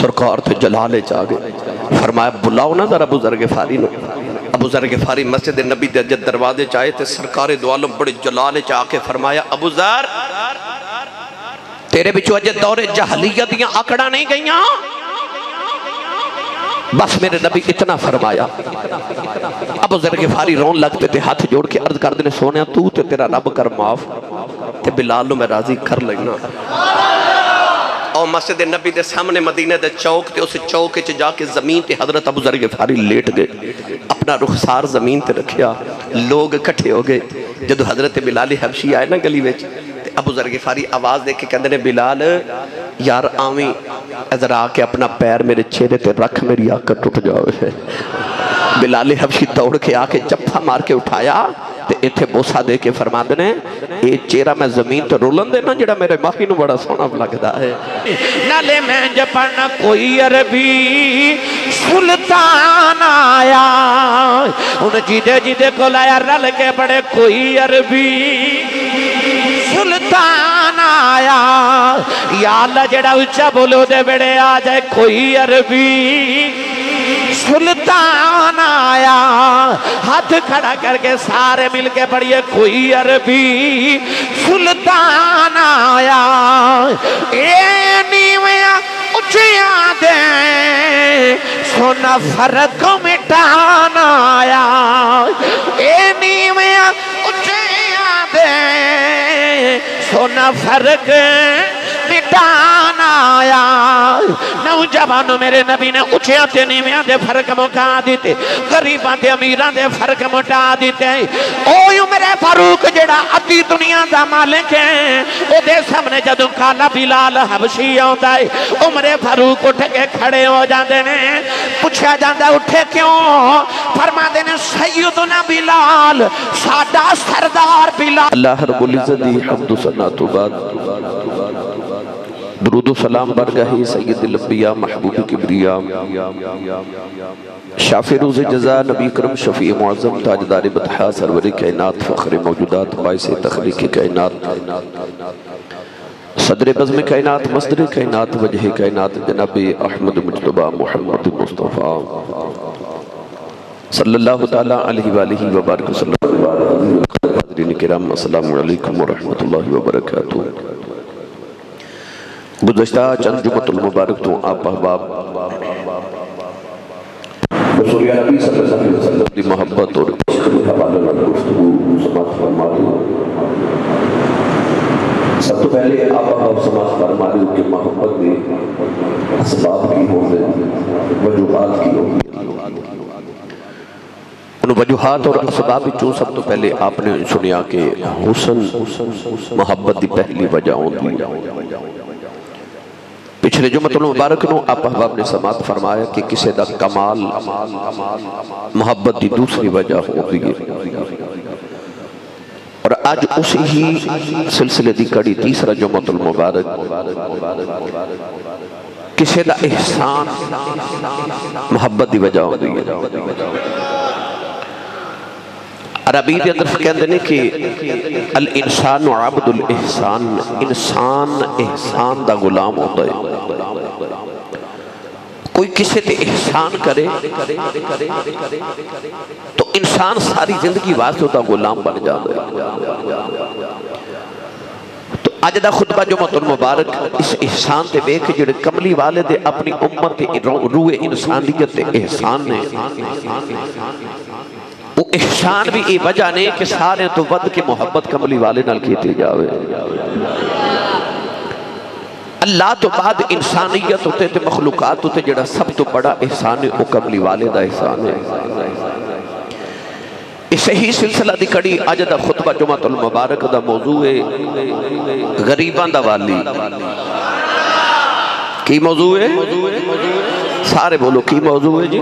سرکار تھے جلالے چاہ گئے. فرمایا بلاؤ نا ذرا ابو ذر غفاری نو. ابو ذر غفاری مسجد نبی دے جد دروازے چاہے تھے. سرکار دو عالم بڑے جلالے چاہ کے فرمایا ابو ذر تیرے بچو اجے دور جہلیت دیاں آکڑا نہیں گئیاں. بس میرے نبی اتنا فرمایا. ابو ذر غفاری رون لگتے تھے, ہاتھ جوڑ کے عرض کر دینے سونے تو تے تیرا رب کر معاف تے بلال نو میں راضی کر لینا. اور مسجد نبی دے سامنے مدینہ دے چوک تے, اس چوک چ جا کے زمین تے حضرت ابو ذر غفاری لیٹ گئے, اپنا رخسار زمین تے رکھیا. لوگ اکٹھے ہو گئے. جدو حضرت بلال حبشی آئے نا گلی وچ, ابو ذر غفاری آواز دے کے کہندے نے بلال یار آویں ادھر آ کے اپنا پیر میرے چہرے تے رکھ, میری آنکھ ٹوٹ جاوے. بلال حبشی دوڑ کے آ کے جپھا مار کے اٹھایا تے ایتھے بوسا دے کے فرما دے نے اے چہرہ میں زمین تے رولن دے نا جڑا میرے ماہی نو بڑا سونا لگدا ہے. نالے میں جپنا کوئی عربی سلطان آیا, ان جیدے جیدے کو لایا رل کے بڑے کوئی عربی سلطان آیا. یا اللہ جڑا اچھا بولو دے بڑے آ جائے کوئی عربی سلطان آیا. ہاتھ کھڑا کر کے سارے مل کے پڑھئے کوئی عربی سلطان آیا. اے نیویاں اچھیاں دے سونا فرق مٹانا آیا. اے نیویاں اچھیاں دے سونا فرق مٹانا آیا. نوجوانوں میرے نبی نے اچھیاں تے نیویاں دے فرق مکا دیتے, غریباں تے امیراں دے فرق مٹا دیتے. اوہ عمر فاروق جڑا ادھی دنیا دا مالک ہے, او دے سامنے جدوں کالا بلال حبشی آندا ہے, عمر فاروق اٹھ کے کھڑے ہو جاندے نے. پوچھا جاندا اٹھے کیوں؟ فرما دے نے سیدنا بلال ساڈا سردار بلال. اللہ رب العزت دی حمد و ثنا تو بعد درود و سلام برگاہی سید الانبیاء محبوب کبریا شافع روز جزا نبی کرم شفیع معظم تاجدار بطحا سرور کائنات فخر موجودات باعث تخلیق کائنات صدر بزم کائنات مصدر کائنات وجہ کائنات جناب احمد مجتبہ محمد مصطفیٰ صلی اللہ تعالیٰ علیہ وآلہ وبارک صلی اللہ علیہ وآلہ. حضرین کرام السلام علیکم ورحمت اللہ وبرکاتہ. گزشتہ چند جمعۃ المبارک تو آپ احباب رسول نبی صلی اللہ علیہ وسلم کی محبت اور عشق کے حوالے میں گفتگو سماعت فرما رہی ہوں. سب تو پہلے آپ احباب سماعت فرما رہی ہوں کہ محبت میں اسباب کی ہوں گے, وجوہات کی ہوں گے. ان وجوہات اور اسباب چون سب تو پہلے آپ نے سنیا کہ حسن محبت دی پہلی وجہ ہوندی. پچھلے جمعۃ المبارک نو آپ احباب نے سماعت فرمایا کہ کسی دا کمال محبت دی دوسری وجہ ہوندی ہے. اور آج اسی ہی سلسلے دی کڑی تیسرا جمعۃ المبارک کسی دا احسان محبت دی وجہ ہوندی ہے. عربی دے اندر کہندے نے کہ الانسان عبد الاحسان, انسان احسان دا غلام ہوتا ہے. کوئی کسی تے احسان کرے تو انسان ساری زندگی واسطے دا غلام بن جاتا ہے. تو اج دا خطبہ جمعۃ المبارک اس احسان تے بے کہ جڑے کملی والے دے اپنی امت تے روح انسانیت تے احسان نے, وہ احسان بھی ای وجہ نہیں کہ سارے تو ود کے محبت کملی والے نال کیتی جاوے. اللہ تو بعد انسانیت ہوتے تے مخلوقات ہوتے جڑا سب تو بڑا احسان ہے وہ کملی والے دا احسان ہے. اسے ہی سلسلہ دی کڑی اج دا خطبہ جمعۃ المبارک دا موضوع ہے غریباں دا والی. کی موضوع ہے؟ سارے بولو کی موضوع ہے جی؟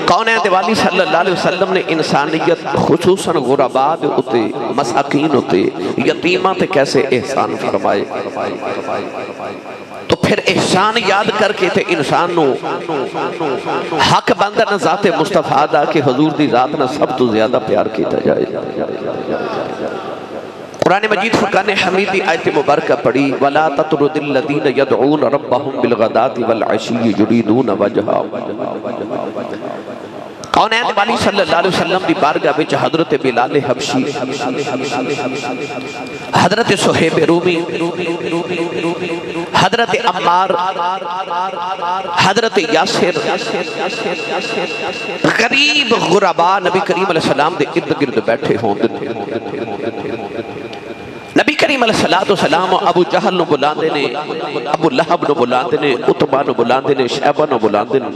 کون ہے دیوالی صلی اللہ علیہ وسلم نے انسانیت خصوصاً غرباء دے اتے مساکین ہوتے یتیمہ تے کیسے احسان فرمائے. تو پھر احسان یاد کر کے تے انسان نو حق بندہ نہ ذات مصطفیٰ دا کہ حضور دی ذات نہ سب تو زیادہ پیار کیتا جائے. قرآن مجید فرقان حمیدی آیت مبارکہ پڑھی وَلَا تَطْرُدِ الَّذِينَ يَدْعُونَ رَبَّهُمْ بِالْغَدَاةِ وَالْعَشِيِّ يُرِيدُونَ وَجْهَهُ۔ کونین والی صلی اللہ علیہ وسلم دی بارگاہ وچ حضرت بلال حبشی، حضرت صہیب رومی، حضرت عمار، حضرت یاسر، غریب غربا نبی کریم علیہ السلام دے ارد گرد بیٹھے ہوں۔ نبی کریم علیہ السلام ابو جہل نو بلاندے نے، ابو لہب نو بلاندے نے، عتبہ نو بلاندے نے، شیبہ نو بلاندے نے۔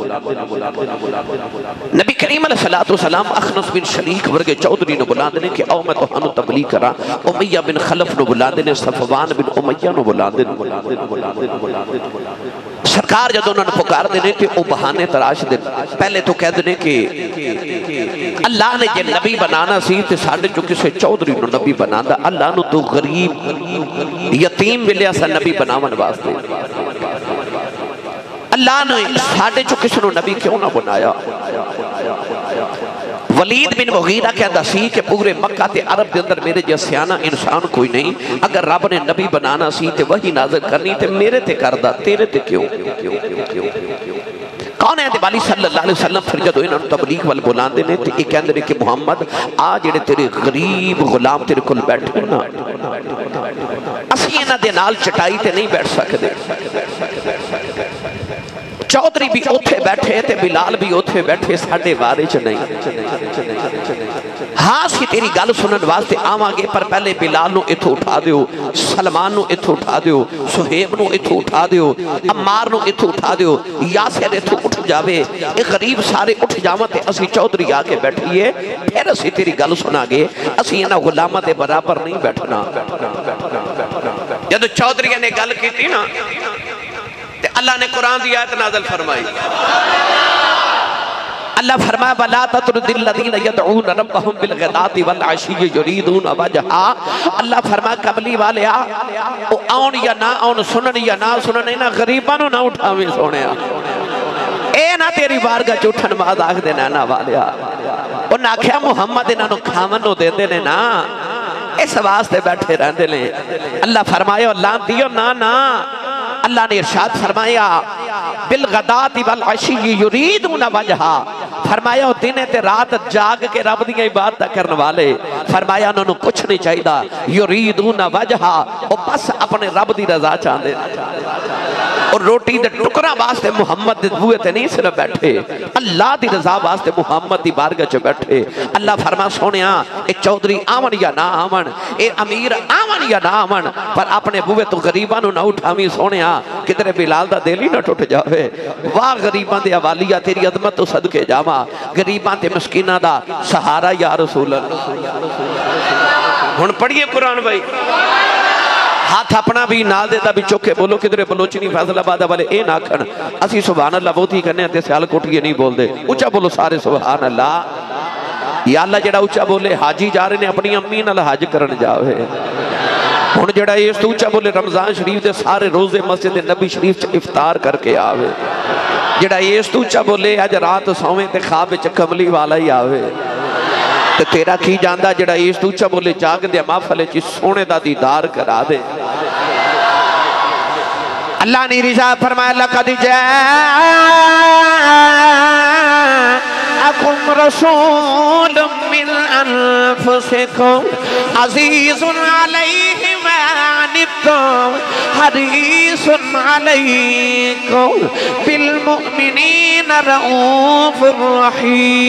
نبی کریم علیہ السلام اخنس بن شریک ورگے چودری نو بلاندے نے کہ او میں توہانو تبلیغ کرا، امیہ بن خلف نو بلاندے نے، صفوان بن امیہ نو بلاندے نے۔ سرکار جدو انہوں نے پکار دینے کہ او بہانے تراش دے، پہلے تو کہہ دینے کہ اللہ نے جے نبی بنانا سی تے ساڑھے جو کسے چودری نو نبی بنانا، اللہ نو تو غریب یتیم ملیا سا نبی بناون واسطے، اللہ نے ساڑھے جو کسے نو نبی کیوں نہ بنایا؟ ولید بن مغیرہ کہتا سی کہ پورے مکہ تے عرب دے اندر میرے جیسیانہ انسان کوئی نہیں، اگر رب نے نبی بنانا سی تے وہی نازل کرنی تے میرے تے کردہ، تیرے تے کیوں؟ کون ہے والی صلی اللہ علیہ وسلم پھر جدو انہوں نے تبلیغ وال بلاندے نے تے ایک کہندے نے کہ محمد آج جڑے تیرے غریب غلام تیرے کل بیٹھے نا، اسی انہاں دے نال چٹائی تے نہیں بیٹھ سکتے۔ چودری بھی اتھے بیٹھے تے بلال بھی اتھے بیٹھے، ساڑھے بارے چ نہیں۔ ہاں سی تیری گل سنن واسطے آواں گے، پر پہلے بلال نو اتھو اٹھا دیو، سلمان نو اتھو اٹھا دیو، صہیب نو اتھو اٹھا دیو، عمار نو اتھو اٹھا دیو، یاسر اتھو اٹھ جاوے، ایک غریب سارے اٹھ جاواں تے اسی چودری آکے بیٹھئے، پھر اسی تیری گل سنا گے، اسی انہاں غلامہ دے برابر نہیں بیٹھنا۔ جب چودری نے گل کی تھی نا، اللہ نے قرآن دی آیت نازل فرمائی، اللہ فرمایا وَلَا تَطْرُدِ الَّذِينَ يَدْعُونَ رَبَّهُمْ بِالْغَدَاةِ وَالْعَشِيِّ يُرِيدُونَ وَجْهَهُ۔ اللہ فرمایا قبلی والے او آن یا نہ آن، سنن یا نہ سنن، اینا غریبانو نہ اٹھاویں سونیا، اے نہ تیری بارگاہ چوٹھن باز آکھ دینا نا والیا، انہاں کہا محمد انہاں نو کھامن نو دے دینے نا، اس واسطے بیٹھے رہندے لیں۔ اللہ فرمایا اللہ دیو نا نا، اللہ نے ارشاد فرمایا بالغداۃ والعشی یریدون وجہا، فرمایا دن تے رات جاگ کے رب دی عبادت کرنے والے، فرمایا انہوں نے کچھ نہیں چاہیدا، یریدون وجہا، اور بس اپنے رب دی رضا چاہندے، اور روٹی دے ٹکرا واسطے محمد دے بوئے تے نہیں صرف بیٹھے، اللہ دی رضا واسطے محمد دی بارگاہ چ بیٹھے۔ اللہ فرما سونیا اے چودری آون یا نہ آون، اے امیر آون یا نہ آون، پر اپنے بوئے تو غریباں نو نہ اٹھاویں سونیا، کدھر بلال دا دل ہی نہ ٹوٹ جاوے۔ واہ غریباں دے حوالیا تیری عظمت تو صدقے جاواں، غریباں تے مسکیناں دا سہارا یا رسول اللہ۔ ہن پڑھیے قرآن بھائی، ہاتھ اپنا بھی نال دیتا بھی چوکے بولو، کدھر بلوچنی فیصلہ آباد والے اے نہ کھن، اسی سبحان اللہ بہت ہی کرنے تے سیال کوٹھیے نہیں بول دے، اونچا بولو سارے سبحان اللہ۔ یا اللہ جڑا اونچا بولے حاجی جا رہے نے اپنی امی نال حج کرن جاوے، ہن جڑا اس تو اونچا بولے رمضان شریف دے سارے روزے مسجد نبی شریف چ افطار کر کے آوے، جڑا اس تو اونچا بولے اج رات سویں تے خواب وچ کملی والا ہی آوے، تے تیرا کی جاندا جڑا اس تو اونچا بولے جاگ دے محفل وچ سونے دا دیدار کرا دے۔ اللہ نے ارشاد فرمایا لقد جاءکم رسول من انفسکم عزیز علیہ ما عنتم حریص علیکم بالمؤمنین رؤوف رحیم۔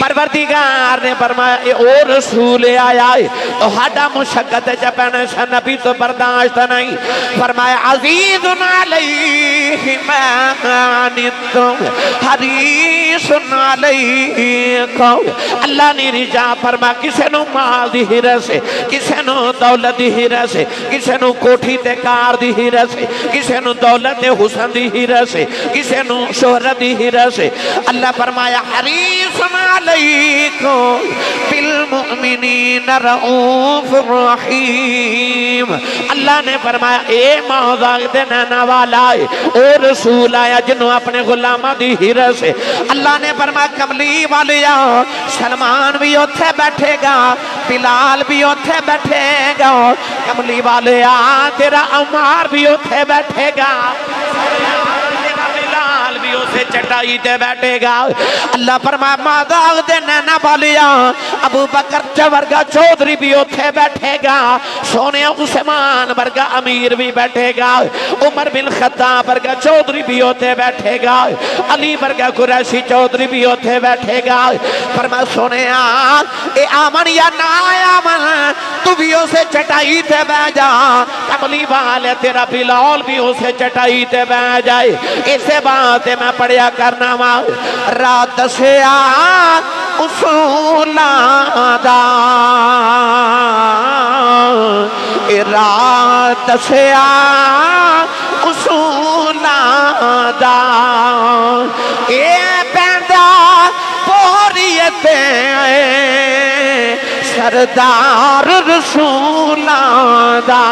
پروردگار نے فرمایا اے او رسول آیا ہے تو ہڈا مشقت جپنے سے نبی تو برداشت نہیں، فرمایا عزیز علیہ ما عنتم حریص علیکم۔ اللہ نے رجا فرما کسے نو مال دی حرس ہے، کسے نو دولت دی حرس ہے، کسے نو کوٹھی تے کار دی حرس ہے، کسے نو دولت حسن دی حرس ہے، کسے نو شہرت دی حرس ہے، اللہ فرمایا حریص علیکم بالمؤمنین رؤوف رحیم۔ اللہ نے فرمایا اے موضوع دینا والا ہے، او رسول آیا جنہوں اپنے غلامہ دی حرس ہے، اللہ اللہ نے فرمایا کملی والیا سلمان بھی اتھے بیٹھے گا بلال بھی اتھے بیٹھے گا کملی والیا تیرا عمار بھی اتھے بیٹھے گا بلال بھی اسے چٹائی تے بیٹھے گا اللہ فرمایا ماداغ دے نینا والیا ابو بکر چورگا چودری بھی اتھے بیٹھے گا سونے عثمان برگا امیر بھی بیٹھے گا عمر بن خطاب برگا چودری بھی اتھے بیٹھے گا علی برگا قریشی چودری بھی اتھے بیٹھے گا فرمایا سونے اے آمن یا نا آمن تو بھی اسے چٹائی تے بے جا کملی والے تیرا بلال بھی اسے چٹائی تے بے جائے اسے باتیں میں پڑھیا کرنا ماں رات سے اصولاں دا رات سے اصولاں دا اے پیدا پوریتیں سردار رسولاں دا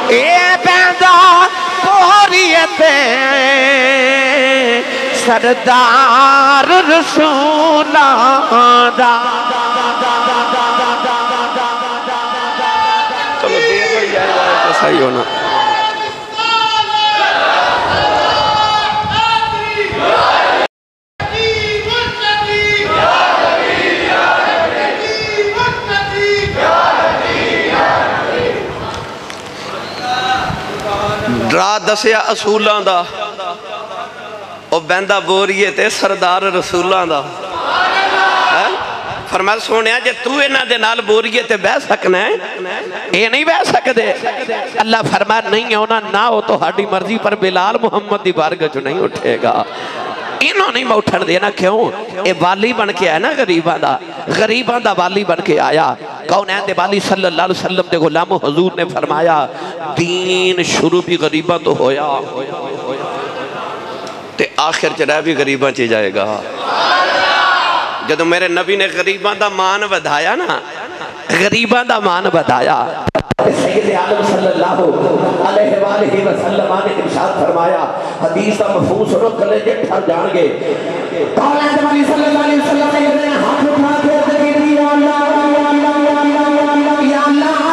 اے پیدا پوریتیں سردار رسولاں دا چلو دیر ہو جائے تو صحیح ہونا ڈرا دسیا اصولاں دا او بندہ بوریے تے سردار رسولاں دا فرمایا سونیا جے تو انہاں دے نال بوریے تے بہ سکنا ہے اے نہیں بہ سکدے اللہ فرمایا نہیں ہونا نہ ہو تو ہاڈی مرضی پر بلال محمد دی بارگاہ جو نہیں اٹھے گا انہوں نہیں میں اٹھن دینا کیوں اے والی بن کے آیا نا غریباں دا والی بن کے آیا کون ہے دے والی صلی اللہ علیہ وسلم دے غلام حضور نے فرمایا دین شروع بھی غریباں تو ہویا تے آخر چرہ بھی غریباں چی جائے گا جدو میرے نبی نے غریباں دا مان بدھایا نا غریباں دا مان بدھایا سید عالم صلی اللہ علیہ وآلہ وسلم نے ارشاد فرمایا حدیث کا مفہوم سنو کلے جے ٹھر جان گے قول ہے نبی صلی اللہ علیہ وسلم نے ہاتھ اٹھا کے ذکر یا اللہ یا اللہ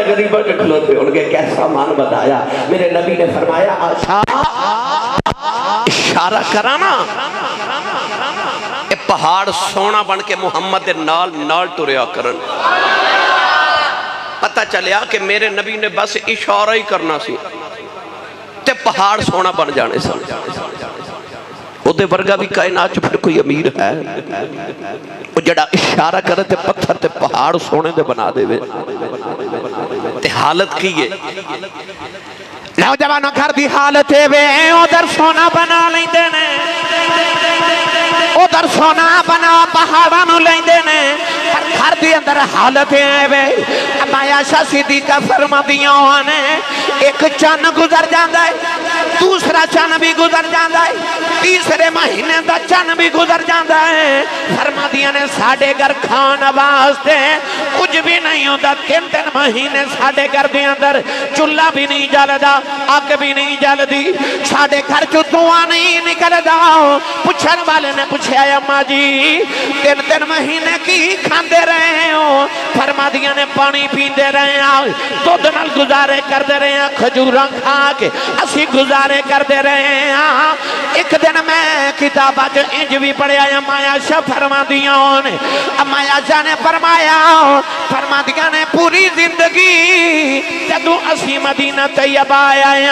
غریبوں کے کھلوتے ان کے کیسا مان بتایا میرے نبی نے فرمایا اشارہ کرانا اے پہاڑ سونا بن کے محمد نال ٹریا کرن پتہ چلیا کہ میرے نبی نے بس اشارہ ہی کرنا سی تے پہاڑ سونا بن جانے سے وہ دے ورگا بھی کائنات پھر کوئی امیر ہے وہ جڑا اشارہ کرے تے پتھر تے پہاڑ سونے دے بنا دے وے تے حالت کی ہے نوجوانوں گھر دی حالت ہے وے ادھر سونا بنا لیں دینے ادھر سونا بنا پہاڑانو لیں دینے گھر دی اندر حالت ہے وے اما عائشہ صدیقہ فرما دیاں نے ایک چن گزر جاندہ ہے دوسرا چن بھی گزر جاندہ ہے، تیسرے مہینے دا چن بھی گزر جاندہ ہے۔ فرما دیا نے ساڑھے گھر کھانا واسطے کچھ بھی نہیں ہوتا، 3 مہینے ساڑھے گھر دے اندر چولہا بھی نہیں جلدا، آگ بھی نہیں جلدی، ساڑھے گھر چو دعا نہیں نکلدا۔ پوچھن والے نے پوچھا اماں جی 3 مہینے کی کھاندے رہے ہو؟ فرما دیا نے پانی پیندے رہے ہیں، دودھ نال گزارے کر دے رہے ہیں، کھجوراں کھا کے اسی گزارے کر دے رہے ہیں۔ ایک دن میں کتابہ جو انج بھی پڑھے آیا اماں عائشہ فرما دیا نے، اماں عائشہ نے فرما دیا نے پوری زندگی جدو اسی مدینہ طیبہ آیا ہیں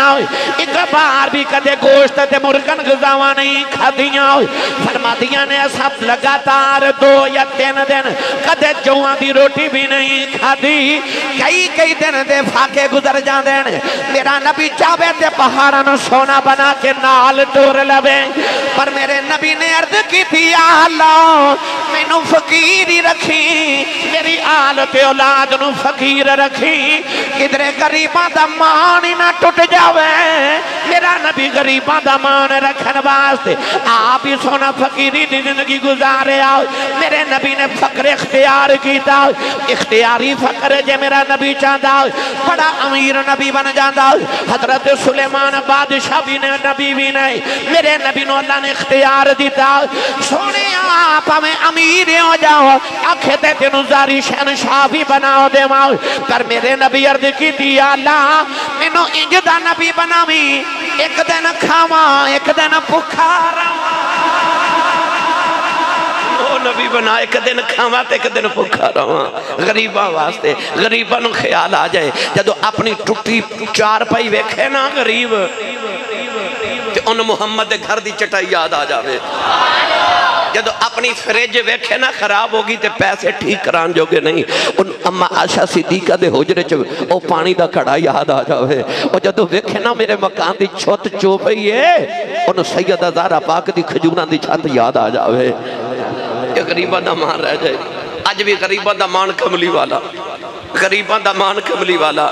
ایک بار بھی کدے گوشت تے مرغن غذاواں نہیں کھادیاں۔ فرما دیا نے سب لگاتار 2 یا 3 دن کدے جوان دی روٹی بھی نہیں کھادی، کئی دن دے فاقے گزر جاندے ہیں۔ میرا نبی چاہے تے پہاڑاں سونا بنا کے نال ٹور لبے، پر میرے نبی نے عرض کی تھی یا اللہ مینوں فقیر ہی رکھی، میری آل تے اولاد نو فقیر رکھی، کدرے غریباں دا مان ہی نہ ٹوٹ جاوے۔ میرا نبی غریباں دا مان رکھن واسطے آپ ہی سونا فقیری دی زندگی گزارے آؤ۔ میرے نبی نے فقر اختیار کیتا، اختیاری فقر جے میرا نبی چاہتا بڑا امیر نبی بن جاندہ۔ حضرت سلیمان بادشاہ بھی نے نبی بھی نہیں، میرے نبی نو اللہ نے اختیار دیتا، سونے آپ ہمیں امیر ہو جاؤ، آنکھیں تے تینو زاری شہنشاہ بھی بناؤ دے ماؤ، پر میرے نبی عرض کی دیا اللہ مینو انجدہ نبی بناوی، ایک دن کھاواں ایک دن بھکھا رہواں۔ نبی بنا ایک دن کھاواں تے ایک دن بھکھا رہواں، غریباں واسطے، غریباں نو خیال آ جائے جدو اپنی ٹوٹی چار پائی ویکھے نا غریب تے ان محمد دے گھر دی چٹائی یاد آ جاوے، جدو اپنی فریج ویکھے نا خراب ہوگی تے پیسے ٹھیک کران جو گے نہیں، ان اماں عائشہ صدیقہ دے حجرے چو او پانی دا کڑا یاد آ جاوے، او جدو ویکھے نا میرے مکان دی چھت چوبئی ہے، ان سیدہ زہرا پاک دی کھجوراں دی چھت یاد آ جاوے۔ کہ غریبہ دا مان رہ جائے، آج بھی غریبہ دا مان کملی والا، غریبہ دا مان کملی والا۔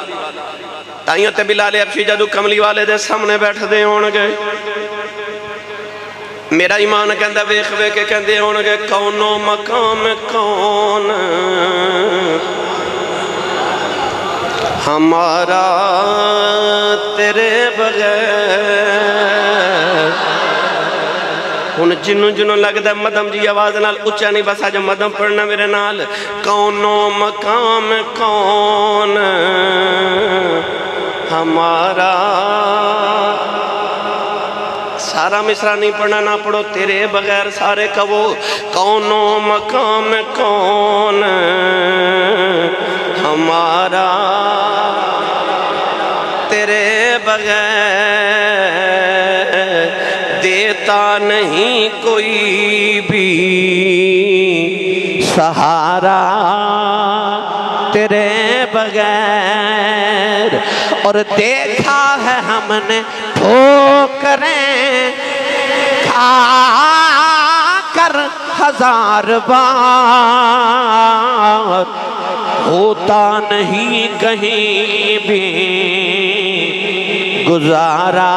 تائیوں تے بلال حبشی جدو کملی والے دے سامنے بیٹھ دے ہون گے، میرا ایمان کہندہ ویخوے کے کہندے ہون گے کون و مقام کون ہمارا تیرے بغیر۔ ہن جنوں لگدا مدم جی آواز نال اچھا نہیں بسا جو مدم پڑھنا میرے نال، کون و مقام کون ہمارا، سارا مصرع نہیں پڑھنا نہ پڑھو تیرے بغیر سارے کہو کون و مقام کون ہمارا تیرے بغیر، دیتا نہیں کوئی بھی سہارا تیرے بغیر، اور دیکھا ہے ہم نے ٹھوکریں کھا کر 1000 بار، ہوتا نہیں کہیں بھی گزارا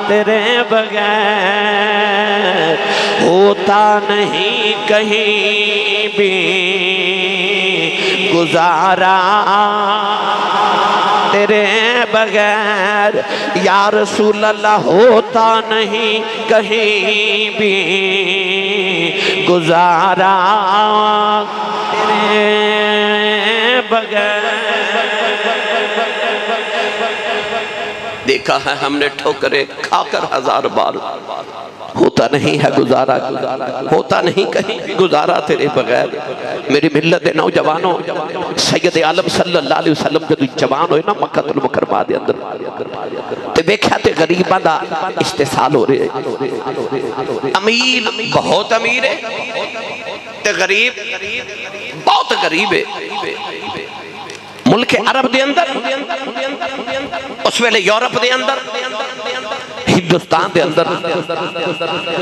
تیرے بغیر، ہوتا نہیں کہیں بھی گزارا تیرے بغیر، یا رسول اللہ ہوتا نہیں کہیں بھی گزارا تیرے بغیر۔ دیکھا ہے ہم نے ٹھوکرے کھا کر 1000 بار، ہوتا نہیں ہے گزارا، ہوتا نہیں کہیں بھی گزارا تیرے بغیر۔ میری ملت نوجوانوں، سید عالم صلی اللہ علیہ وسلم جدو جوان ہوئے نا مکہ المکرمہ دے اندر تے بیکھا تے غریباں دا استحصال ہو رہے، امیر بہت امیر ہے تے غریب بہت غریب ہے۔ ملک عرب دے اندر، اس ویلے یورپ دے اندر، ہندوستان دے اندر،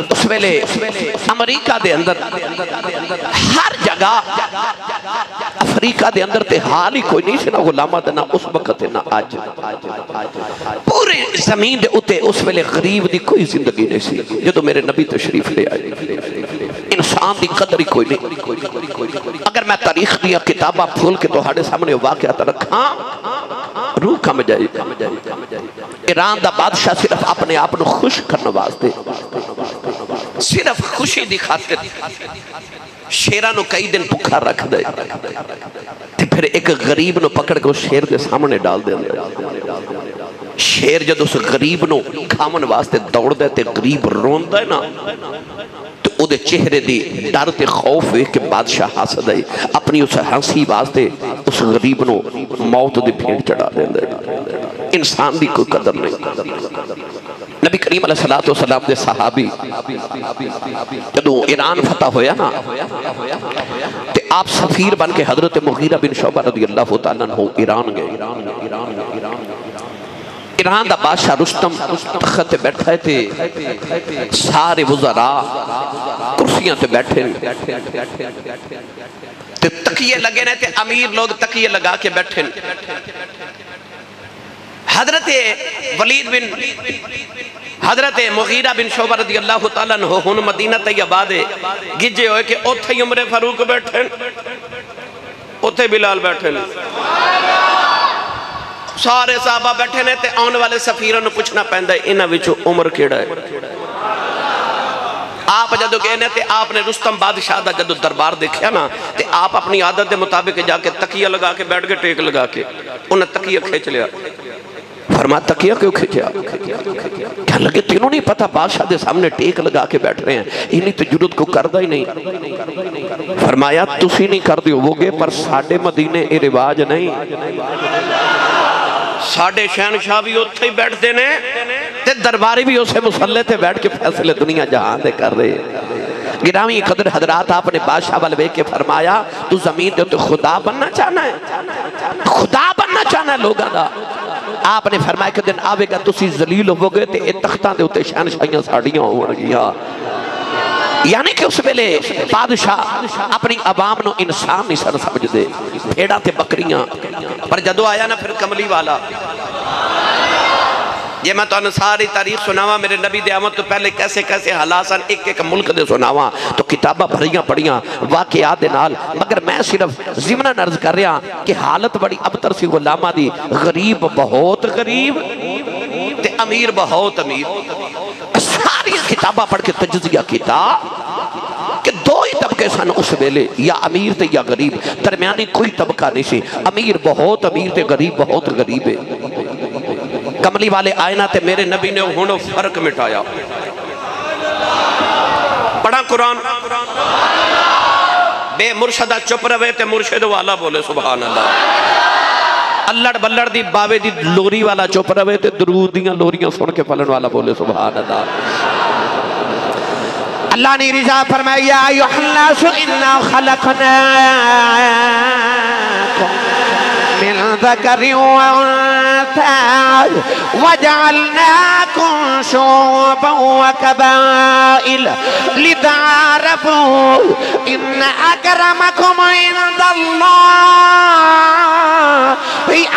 اس ویلے امریکہ دے اندر، ہر جگہ افریقہ دے اندر تے حال ہی کوئی نہیں سی نہ غلامہ دے نہ اس وقت نہ آج پورے زمین دے اتے اس ویلے غریب دی کوئی زندگی نہیں سی جدو میرے نبی تشریف لے آئے انسان دی قدر ہی کوئی نہیں اگر میں تاریخ دیا کتابہ پھول کے تو ہاڑے سامنے واقعات رکھاں روح کم جائے ایران دا بادشاہ صرف اپنے آپ نو خوش کرنے واسطے صرف خوشی دی خاطر شیرہ نو کئی دن پکھا رکھ دے تے پھر ایک غریب نو پکڑ کے شیر دے سامنے ڈال دے شیر جد اس غریب نو کھامن واسطے دوڑ دے تے غریب رون دے نا تو او دے چہرے دی ڈر تے خوف ہے کہ بادشاہ حاسد ہے اپنی اس ہنسی واسطے اس غریب نو موت دی پھینٹ چڑھا دے انسان دی کوئی قدر نہیں نبی کریم علیہ السلام دے صحابی جدو ایران فتح ہویا نا تے آپ سفیر بن کے حضرت مغیرہ بن شعبہ رضی اللہ تعالیٰ عنہ ایران گئے ایران دا بادشاہ رستم تخت بیٹھا تھے سارے وزراء کرسیاں تے بیٹھے تے تکیے لگے رہے تے امیر لوگ تکیے لگا کے بیٹھے حضرت ولید بن حضرت مغیرہ بن شعبہ رضی اللہ تعالیٰ عنہ ہن مدینہ طیبہ دے گجے ہوئے کہ اوتھے عمر فاروق بیٹھے اوتھے بلال بیٹھے سارے صحابہ بیٹھے نے تے آن والے سفیروں نے پوچھنا پہندا ہے انہاں وچوں عمر کیڑا ہے آپ جدو گئے نے تے آپ نے رستم بادشاہ دا جدو دربار دیکھیا نا تے آپ اپنی عادت دے مطابق جا کے تکیہ لگا کے بیٹھ کے ٹیک لگا کے انہیں تکیہ کھینچ لیا فرمایا تکیہ کیوں کھینچیا کیا لگے تینوں نہیں پتا بادشاہ دے سامنے ٹیک لگا کے بیٹھ رہے ہیں انہی تجرد کو کردہ ہی نہیں فرمایا تسی نہیں کر دیو وہ گے پر ساڑھے مدینے اے رواج نہیں ساڑھے شہنشاہ بھی اتھے ہی بیٹھ دینے تے درباری بھی اسے مسلح تے بیٹھ کے فیصلے دنیا جہاں دے کر رہے گرامی قدر حضرات آپ نے بادشاہ والوے کے فرمایا تو زمین دے تو خدا بننا چاہنا ہے خدا بننا چاہنا ہے لوگاں دا آپ نے فرمایا کہ دن آوے گا تسی ذلیل ہو گئے تے اتختان دے ہوتے شہنشاہیاں ساڑیاں ہو گیا یعنی کہ اس ویلے بادشاہ اپنی عوام نو انسان نہیں سر سمجھ دے بھیڑا تے بکریاں پر جدو آیا نا پھر کملی والا یہ میں تو انہوں ساری تاریخ سناوا میرے نبی دے آمد تو پہلے کیسے کیسے حالاسان ایک ایک ملک دے سناوا تو کتابہ بھریاں پڑیاں واقعات دے نال مگر میں صرف ضمناً عرض کر رہا کہ حالت بڑی ابتر سی غلامہ دی غریب بہت غریب تے امیر بہت امیر ساری کتابہ پڑھ کے تجزیہ کتاب کہ دو ہی طبقے سن اس ویلے یا امیر تے یا غریب درمیانی کوئی طبقہ نہیں سی امیر بہت امیر تے غریب بہت غریب ہے کملی والے آئینہ تے میرے نبی نے ہونو فرق مٹایا پڑھا قرآن بے مرشدہ چپ روے تے مرشد والا بولے سبحان اللہ اللڑ بلڑ دی باوے دی لوری والا چپ روے تے درود دیاں لوریاں سن کے پلن والا بولے سبحان اللہ اللہ نے رضا فرمایا ایوہ الناس انا خلقناکم من ذکر وانثى وجعلناكم شعوبا وقبائل لتعارفوا ان اکرمکم عند اللہ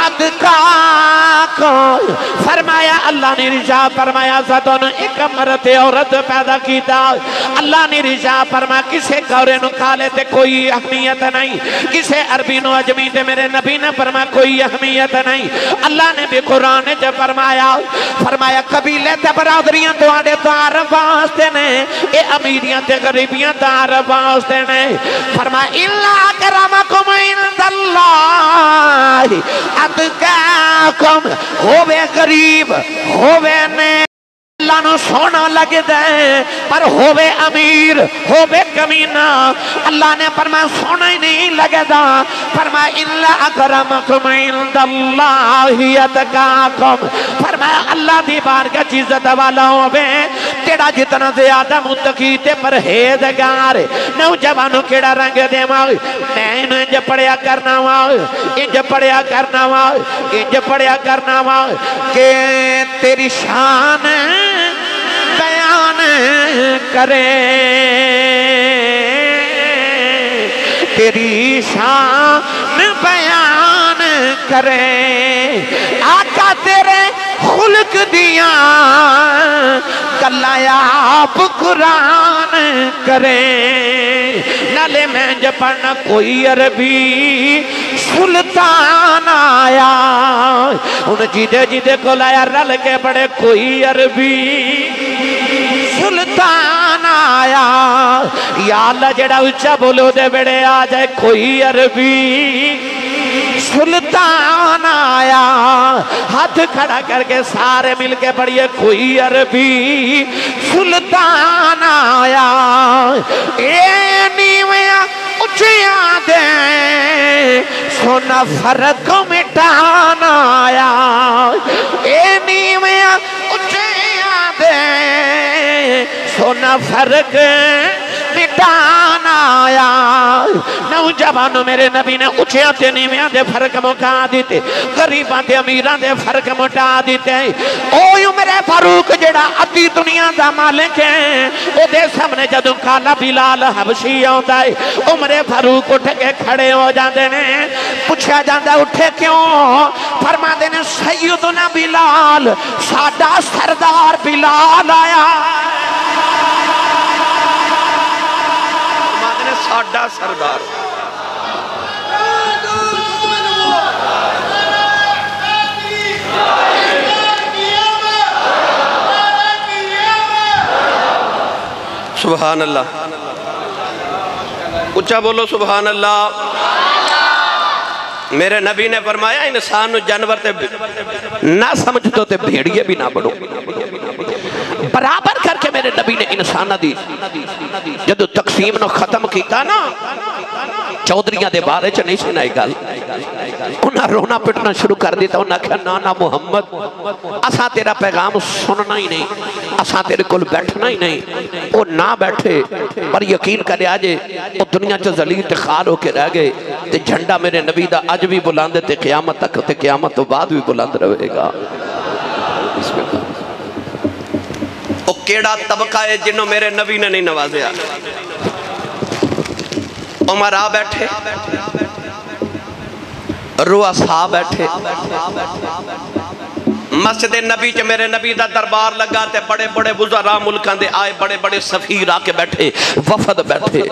اتقاکم فرمایا اللہ نے رجا فرمایا زدن ایک مرد عورت پیدا کیتا اللہ نے رجا فرمایا کسے گورے نو کالے تے کوئی اہمیت نہیں کسے عربی نو عجمی تے میرے نبی نے فرمایا کوئی اہمیت نہیں اللہ نے بھی قرآن جے فرمایا قبیلے تے برادریاں تو آڑے تعارف واسطے نے اے امیریاں تے غریبیاں تعارف واسطے نے فرمایا اللہ کرامکم عند اللہ اتقاکم ہووے غریب ہووے نے اللہ نو سونا لگ دے پر ہووے امیر ہووے کمینہ اللہ نے فرمایا سونا ہی نہیں لگے دا فرمایا اللہ اکرمکم عند اللہ اتقاکم فرمایا اللہ دی بارگاہ چیزت والا ہووے تیڑا جتنا زیادہ متقی تے پرہیزگار نوجوانوں کیڑا رنگ دے ماں میں انج پڑھیا کرنا ماں انج پڑھیا کرنا ماں انج پڑھیا کرنا ماں کہ تیری شان بیان کرے تیری شان بیان کرے آقا تیرے خلق دیاں گلاں آپ قرآن کرے نالے میں جب پڑھنا کوئی عربی سلطان آیا ان جیدے جیدے کو لایا رل کے بڑے کوئی عربی سلطان آیا یا اللہ جڑا اچھا بولو دے بڑے آ جائے کوئی عربی سلطان آیا ہاتھ کھڑا کر کے سارے مل کے پڑھئے کوئی عربی سلطان آیا اے نیویاں اچھیاں دے سونا فرق مٹانا آیا اے نیویاں اچھیاں دے سونا فرق مٹانا آیا نوجوانوں میرے نبی نے اچھے آتے نیویاں دے فرق مکا دیتے غریباں دے امیران دے فرق مٹا دیتے اوہ میرے فاروق جڑا ادھی دنیا دا مالک ہے او دے سامنے جدوں کالا بلال حبشی آتا ہے عمر فاروق اٹھ کے کھڑے ہو جاندے نے پوچھا جاندہ اٹھے کیوں فرما دے نے سیدنا بلال ساڈا سردار بلال آیا ساڈا سردار سبحان اللہ اچھا بولو سبحان اللہ میرے نبی نے فرمایا انسان جانور تے نہ سمجھتو تے بھیڑیے بھی نہ بڑھو برابر کر کے میرے نبی نے انسانہ دی جدو تقسیم نو ختم کیتا نا چودریاں دے بارے چ نہیں سی نائی گل انہاں رونا پٹنا شروع کر دیتا انہاں کہا نانا محمد اساں تیرا پیغام سننا ہی نہیں اساں تیرے کل بیٹھنا ہی نہیں وہ نہ بیٹھے پر یقین کرے آجے وہ دنیا چا ذلیل تے خار ہو کے رہ گئے تے جھنڈا میرے نبی دا اج بھی بلاندے تے قیامت تک تے قیامت تو بعد بھی بلاند رہے گا بسم اللہ وہ کیڑا طبقہ ہے جنہوں میرے نبی نے نہیں نوازیا عمر آ بیٹھے رؤساء بیٹھے مسجد نبی چ میرے نبی دا دربار لگا تے بڑے بڑے وزراء ملکاں دے آئے بڑے بڑے سفیر آ کے بیٹھے وفد بیٹھے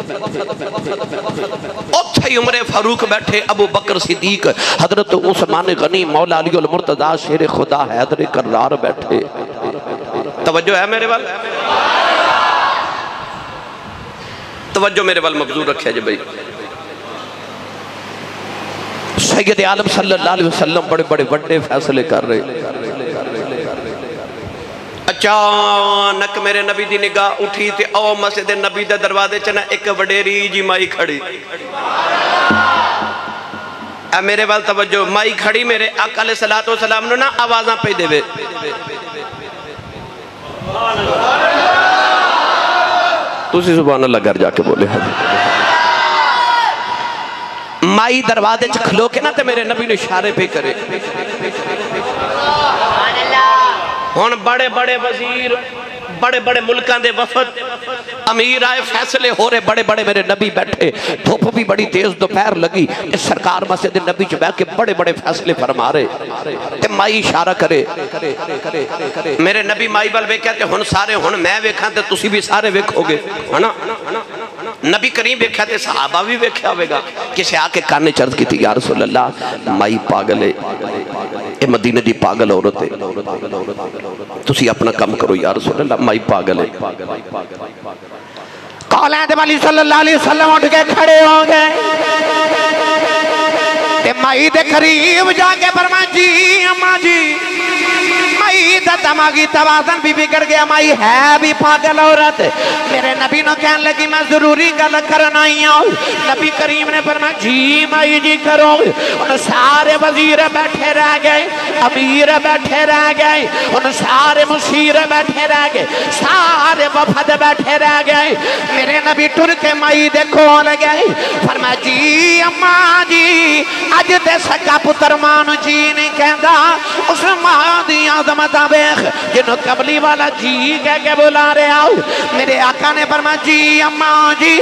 اتھے عمر فاروق بیٹھے ابو بکر صدیق حضرت عثمان غنی مولا علی المرتضی شیر خدا حیدر کرار بیٹھے توجہ ہے میرے وال توجہ میرے وال مبزور رکھے جی بھئی سید عالم صلی اللہ علیہ وسلم بڑے بڑے بڑے فیصلے کر رہے اچانک میرے نبی دی نگاہ اٹھی تے او مسجد نبی دے دروازے چنا ایک وڈیری جی مائی کھڑی اے میرے وال توجہ مائی کھڑی میرے آقا علیہ السلام نے نا آوازاں پہ دے وے تُسی سبحان اللہ گھر جا کے بولے مائی دروازے کھلو کے نا تے میرے نبی نے اشارے پہ کرے ہون بڑے بڑے وزیر بڑے بڑے ملکان دے وفد امیر آئے فیصلے ہو رہے بڑے بڑے میرے نبی بیٹھے دھوپ بھی بڑی تیز دوپہر لگی اس سرکار مسجد نبی چ بیٹھ کے بڑے بڑے فیصلے فرما رہے تے مائی اشارہ کرے میرے نبی مائی بل ویکھیا تے ہن سارے ہن میں ویکھاں تے تسی بھی سارے ویکھو گے ہے نا نبی کریم ویکھیا تے صحابہ بھی ویکھیا ہوئے گا کسے آ کے کانے چرز کی تھی یا رسول اللہ مائی پاگل ہے اے مدینہ دی پاگل عورت ہے تسی اپنا کم کرو یا رسول اللہ مائی پاگل ہے قولین والی صلی اللہ علیہ وسلم اٹھ کے کھڑے ہوں گے تے مائی دے قریب جا کے فرما جی اماں جی مائی دا دماغی توازن بھی بگڑ گیا مائی ہے بھی پاگل عورت میرے نبی نو کہنے لگی میں ضروری گل کرنا ہی ہوں نبی کریم نے فرمایا جی مائی جی کرو ان سارے وزیر بیٹھے رہ گئے امیر بیٹھے رہ گئے ان سارے مشیر بیٹھے رہ گئے سارے وفد بیٹھے رہ گئے میرے نبی ٹر کے مائی دیکھو لگے فرمایا جی اماں جی اج دے سکا پتر مان جی نہیں کہندا اس ماں دی آدم متا بیخ جنہوں قبلی والا جی کہہ کے بلا رہے آؤ میرے آقا نے فرمایا جی اماں جی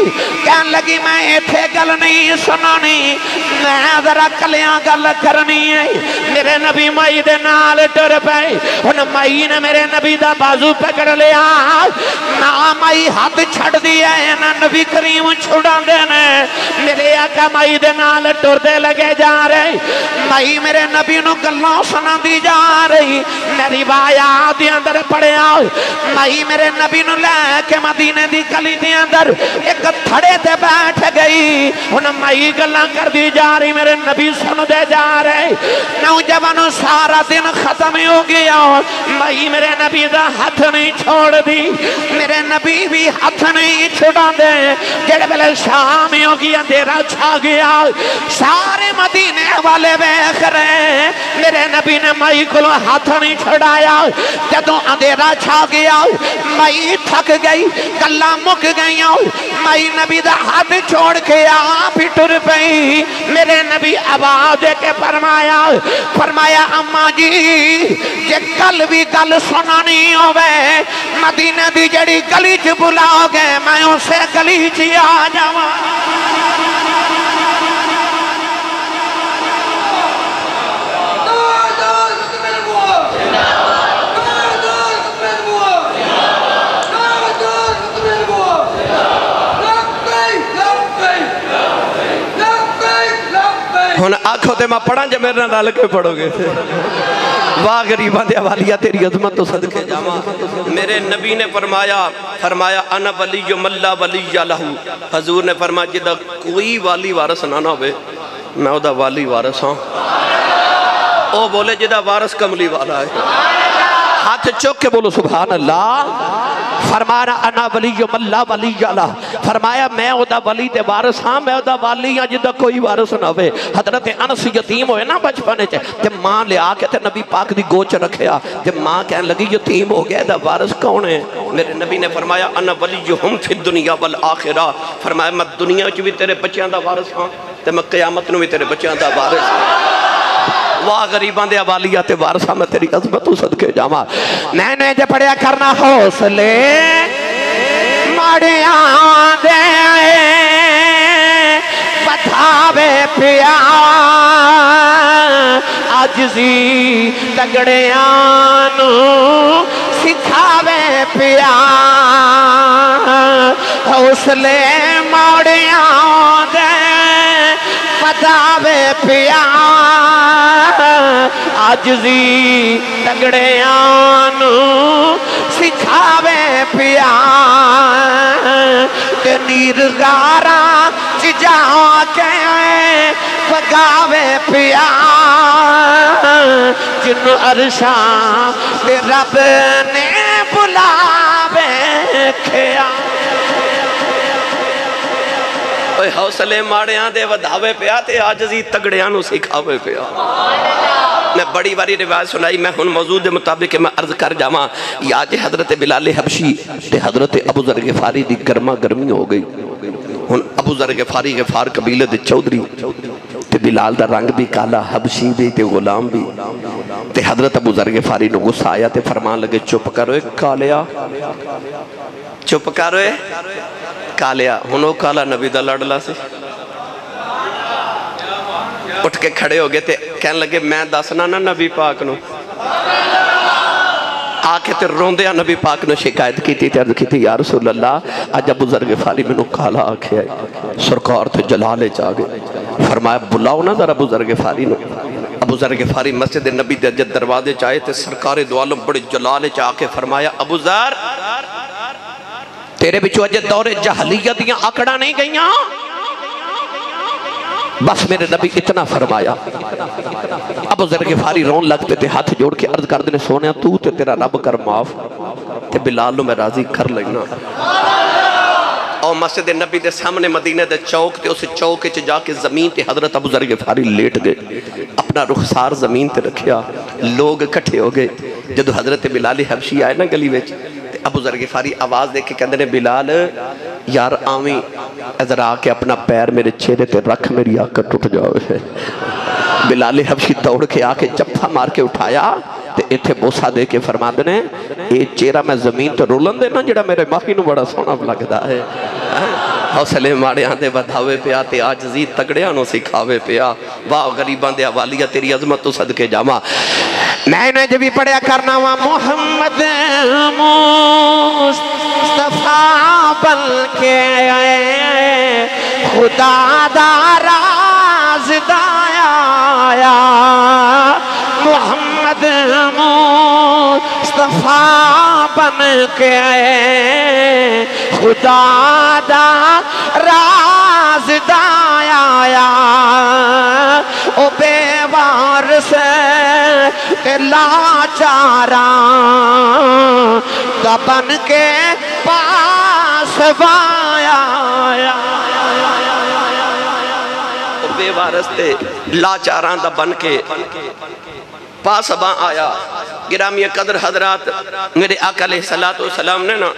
کہن لگی میں ایتھے گل نہیں سنانی میں ذرا کلیاں گل کرنی ہے میرے نبی مائی دے نال ٹر پئے ان مائی نے میرے نبی دا بازو پکڑ لیا نہ مائی ہاتھ چھڑ دیا ہے نہ نبی کریم چھڑا دینے میرے آقا مائی دے نال ٹر دے لگے جا رہے مائی میرے نبی نو گلوں سنا دی جا رہی میری روایات دے اندر پڑے آؤ مائی میرے نبی نو لے کے مدینے دی گلی دے اندر ایک تھڑے تے بیٹھ گئی ان مائی گلاں کر دی جا رہی میرے نبی سن دے جا رہے نوجوانوں سارا دن ختم ہو گیا مائی میرے نبی دا ہاتھ نہیں چھوڑ دی میرے نبی بھی ہاتھ نہیں چھڑا دے جڑے بلے شام ہو گیا اندھیرا چھا گیا سارے مدینے والے بیخ رہے میرے نبی نے مائی کو ہاتھ نہیں چھڑایا جدوں اندھیرا چھا گیا مائی تھک گئی گلاں مک گئی مائی نبی دا ہاتھ چھوڑ کے آپ ہی ٹر پئی میرے نبی آواز دے کے فرمایا اماں جی جے کل بھی گل سنانی ہوئے مدینہ دی جڑی گلی چ بلاؤ گے میں اسے گلی چ آ جاواں ہن آنکھوں تے میں پڑھاں جے میرے نال کے پڑھو گے واہ غریباں دے حوالیا تیری عظمت تو صدقے جاواں میرے نبی نے فرمایا انا ولی ملا ولی لہو حضور نے فرمایا جدا کوئی والی وارث نہ ہوئے میں او دا والی وارث ہاں او بولے جدا وارث کملی والا ہے ہاتھ چوک کے بولو سبحان اللہ فرمایا انا ولی ملا ولی لہ فرمایا میں او دا ولی تے وارث ہاں میں او دا والی ہاں جدا کوئی وارث نہ ہوئے حضرت انس یتیم ہوئے نا بچپنے چے جب ماں لے آ کے تے نبی پاک دی گوچ رکھیا جب ماں کہنے لگی یتیم ہو گیا دا وارث کون ہے میرے نبی نے فرمایا انا ولیہم فی الدنیا والآخرہ فرمایا میں دنیا چ بھی تیرے بچیاں دا وارث ہاں تے میں قیامت نو بھی تیرے بچیاں دا وارث واہ غریبان دے حوالیہ تے وارثہ میں تیری عظمت تو صدقے جاواں میں نے جے پڑھیا کرنا حوصلے مڑیاں دے بتھاوے پیا عاجزی تگڑیاں نو سکھاوے پیا حوصلے مڑیاں دے بتھاوے پیا عاجزی تگڑیاں نو سکھاوے پیا کہ نیر غاراں چجا کے پگاوے پیا جن عرشاں تے رب نے بلاوے کھیا اوہ حوصلے ماڑیاں دے ودھاوے پیا تے عاجزی تگڑیاں نو سکھاوے پیا میں بڑی باری روایت سنائی میں ہن موضوع دے مطابق میں عرض کر جاواں یا جے حضرت بلال حبشی تے حضرت ابو ذر غفاری دی گرما گرمی ہو گئی ہن ابو ذر غفار قبیلے دے چودھری تے بلال دا رنگ بھی کالا حبشی بھی تے غلام بھی تے حضرت ابو ذر غفاری نو غصہ آیا تے فرمان لگے چپ کرو کالیا چپ کرو کالیا ہن او کالا نبی دا لڑلا سی اٹھ کے کھڑے ہو گئے تے کہنے لگے میں دسنا نا نبی پاک نو آکے تے روندیا نبی پاک نو شکایت کی تھی عرض کی تھی یا رسول اللہ آج ابو ذر غفاری میں نو کالا آکھے آئے سرکار تے جلالے چاہ گئے فرمایا بلاؤ نا ذرا ابو ذر غفاری نو ابو ذر غفاری مسجد نبی دے جد دروازے چاہے تے سرکار دو عالم بڑے جلالے چاہ کے فرمایا ابو ذر تیرے بچو اجے دور جہلیت دیاں آکڑا نہیں گئیاں بس میرے نبی اتنا فرمایا ابو ذر غفاری رون لگتے تھے ہاتھ جوڑ کے عرض کر دینے سونیا تو تے تیرا رب کر معاف تے بلال نو میں راضی کر لینا اور مسجد نبی دے سامنے مدینہ دے چوک تے اسے چوک چ جا کے زمین تے حضرت ابو ذر غفاری لیٹ گئے اپنا رخسار زمین تے رکھیا لوگ اکٹھے ہو گئے جدو حضرت بلال حبشی آئے نا گلی وچ ابو ذر غفاری آواز دے کے کہندے نے بلال یار آویں ادھر آ کے اپنا پیر میرے چہرے تے رکھ میری آنکھ ٹوٹ جاؤ بلال حبشی دوڑ کے آ کے چپا مار کے اٹھایا تے ایتھے بوسا دے کے فرما دینے اے چہرہ میں زمین تو رولن دینا جڑا میرے ماہی نو بڑا سونا لگدا ہے حوصلے ماڑے آندے بدھاوے پیا تے آجزی تگڑیاں نو سکھاوے پیا واہ غریباں دے حوالیا تیری عظمت تو صدقے جاما میں نے جب بھی پڑھیا کرنا وا محمد مصطفیٰ بن کے خدا دا رازدار آیا محمد مصطفیٰ بن کے خدا دا رازدار آیا او بے وارث لاچاراں دا بن کے پاس بایا بے وارث تے لاچاراں دا بن کے پاس باں آیا گرامی قدر حضرات میرے آقا علیہ السلام نے نا